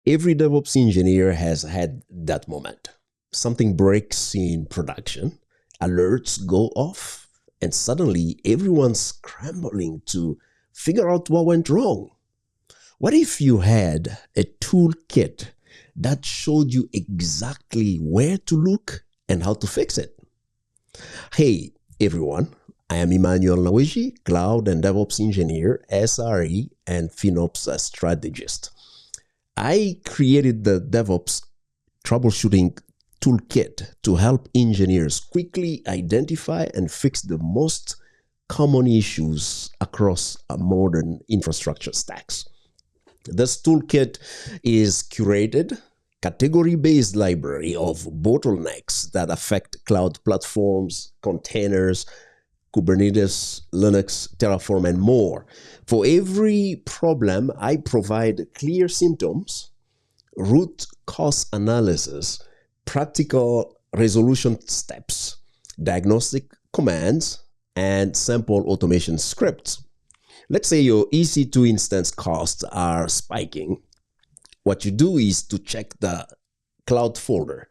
Every DevOps engineer has had that moment. Something breaks in production, alerts go off, and suddenly everyone's scrambling to figure out what went wrong. What if you had a toolkit that showed you exactly where to look and how to fix it? Hey, everyone. I am Emmanuel Naweji, Cloud and DevOps Engineer, SRE, and FinOps Strategist. I created the DevOps Troubleshooting Toolkit to help engineers quickly identify and fix the most common issues across modern infrastructure stacks. This toolkit is curated, category-based library of bottlenecks that affect cloud platforms, containers, Kubernetes, Linux, Terraform, and more. For every problem, I provide clear symptoms, root cause analysis, practical resolution steps, diagnostic commands, and sample automation scripts. Let's say your EC2 instance costs are spiking. What you do is to check the cloud folder.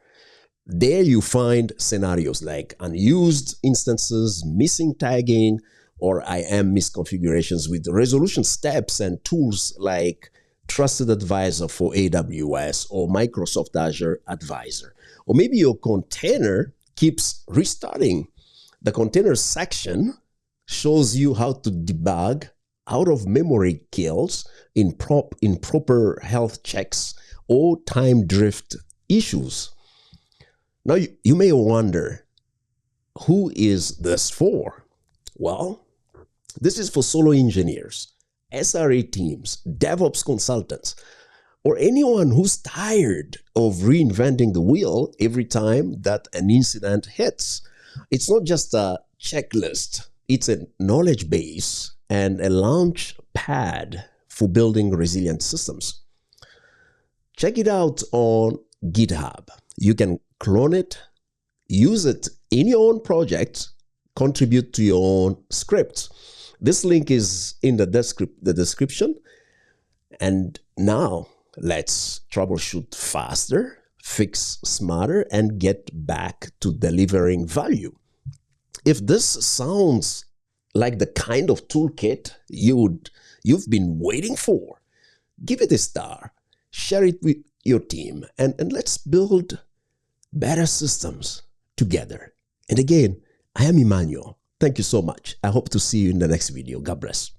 There you find scenarios like unused instances, missing tagging, or IAM misconfigurations with resolution steps and tools like Trusted Advisor for AWS or Microsoft Azure Advisor. Or maybe your container keeps restarting. The container section shows you how to debug out-of-memory kills, improper health checks, or time drift issues. Now, you may wonder, who is this for? Well, this is for solo engineers, SRE teams, DevOps consultants, or anyone who's tired of reinventing the wheel every time that an incident hits. It's not just a checklist. It's a knowledge base and a launch pad for building resilient systems. Check it out on GitHub. You can clone it, use it in your own project, contribute to your own scripts. This link is in the description. And now let's troubleshoot faster, fix smarter, and get back to delivering value. If this sounds like the kind of toolkit you've been waiting for, give it a star, share it with your team, and let's build better systems together. And again, I am Emmanuel. Thank you so much. I hope to see you in the next video. God bless.